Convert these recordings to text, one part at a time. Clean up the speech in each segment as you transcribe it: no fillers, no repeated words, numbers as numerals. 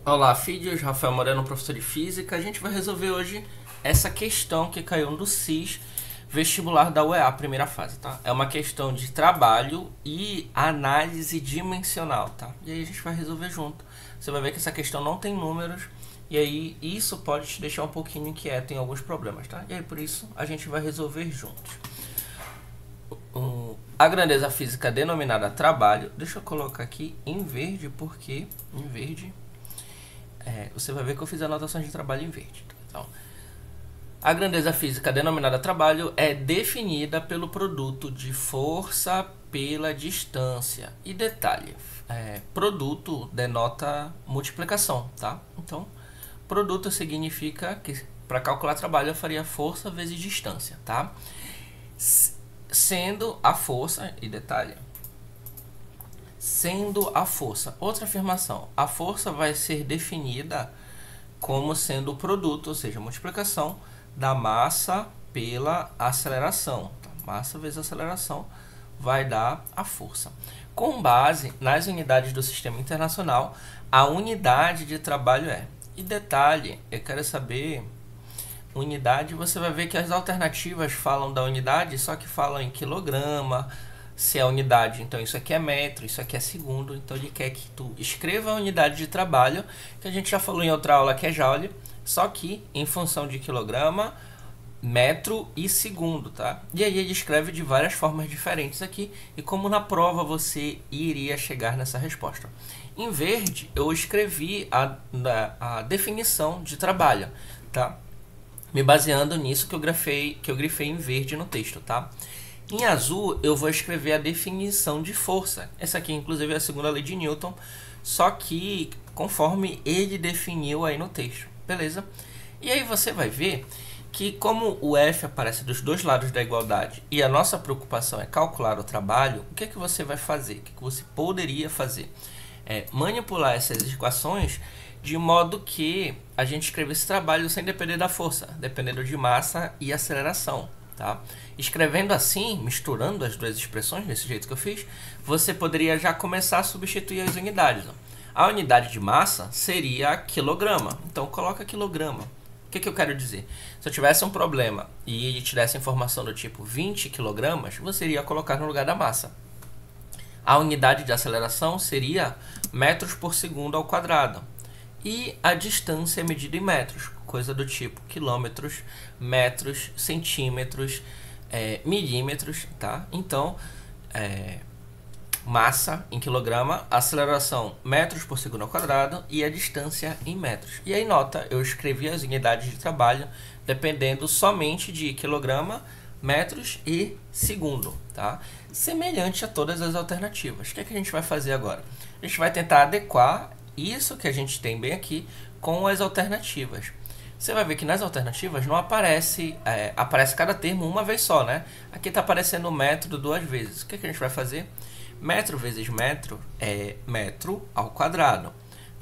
Olá, filhos. Rafael Moreno, professor de Física. A gente vai resolver hoje essa questão que caiu no SIS vestibular da UEA, primeira fase, tá? É uma questão de trabalho e análise dimensional, tá? E aí a gente vai resolver junto. Você vai ver que essa questão não tem números e aí isso pode te deixar um pouquinho inquieto em alguns problemas, tá? E aí por isso a gente vai resolver juntos. A grandeza física denominada trabalho, deixa eu colocar aqui em verde, porque em verde você vai ver que eu fiz anotações de trabalho em verde. Então, a grandeza física denominada trabalho é definida pelo produto de força pela distância. E detalhe, produto denota multiplicação, tá? Então, produto significa que para calcular trabalho eu faria força vezes distância, tá? Sendo a força, e detalhe, sendo a força. Outra afirmação, a força vai ser definida como sendo o produto, ou seja, a multiplicação da massa pela aceleração. Massa vezes aceleração vai dar a força. Com base nas unidades do Sistema Internacional, a unidade de trabalho é. E detalhe, eu quero saber, unidade, você vai ver que as alternativas falam da unidade, só que falam em quilograma. Se é unidade, então isso aqui é metro, isso aqui é segundo. Então ele quer que tu escreva a unidade de trabalho, que a gente já falou em outra aula, que é joule, só que em função de quilograma, metro e segundo, tá? E aí ele escreve de várias formas diferentes aqui, e como na prova você iria chegar nessa resposta. Em verde, eu escrevi a definição de trabalho, tá? Me baseando nisso que eu grifei em verde no texto, tá? Em azul, eu vou escrever a definição de força. Essa aqui, inclusive, é a segunda lei de Newton, só que conforme ele definiu aí no texto, beleza? E aí você vai ver que como o F aparece dos dois lados da igualdade e a nossa preocupação é calcular o trabalho, o que é que você vai fazer? O que é que você poderia fazer? Manipular essas equações de modo que a gente escreva esse trabalho sem depender da força, dependendo de massa e aceleração. Tá? Escrevendo assim, misturando as duas expressões, desse jeito que eu fiz, você poderia já começar a substituir as unidades. A unidade de massa seria quilograma, então coloca quilograma. O que eu quero dizer? Se eu tivesse um problema e ele te desse informação do tipo 20 quilogramas, você iria colocar no lugar da massa. A unidade de aceleração seria metros por segundo ao quadrado. E a distância é medida em metros, coisa do tipo quilômetros, metros, centímetros, milímetros, tá? Então, massa em quilograma, aceleração metros por segundo ao quadrado e a distância em metros. E aí nota, eu escrevi as unidades de trabalho dependendo somente de quilograma, metros e segundo, tá? Semelhante a todas as alternativas. O que é que a gente vai fazer agora? A gente vai tentar adequar isso que a gente tem bem aqui com as alternativas. Você vai ver que nas alternativas não aparece, aparece cada termo uma vez só, né? Aqui está aparecendo metro duas vezes. O que a gente vai fazer? Metro vezes metro é metro ao quadrado,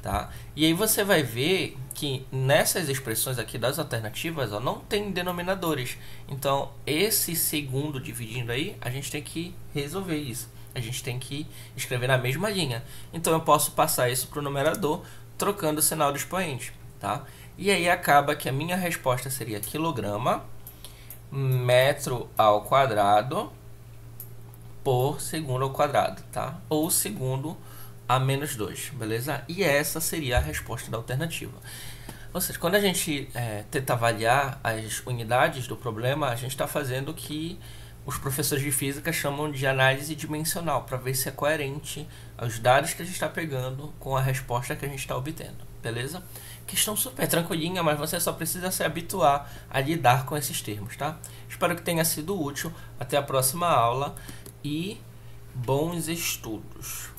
tá? E aí você vai ver que nessas expressões aqui das alternativas, ó, não tem denominadores. Então, esse segundo dividindo aí, a gente tem que resolver isso. A gente tem que escrever na mesma linha. Então, eu posso passar isso para o numerador, trocando o sinal do expoente, tá? E aí acaba que a minha resposta seria quilograma, metro ao quadrado, por segundo ao quadrado, tá? Ou segundo a menos 2, beleza? E essa seria a resposta da alternativa. Ou seja, quando a gente tenta avaliar as unidades do problema, a gente está fazendo o que os professores de física chamam de análise dimensional, para ver se é coerente os dados que a gente está pegando com a resposta que a gente está obtendo, beleza? Questão super tranquilinha, mas você só precisa se habituar a lidar com esses termos, tá? Espero que tenha sido útil. Até a próxima aula e bons estudos!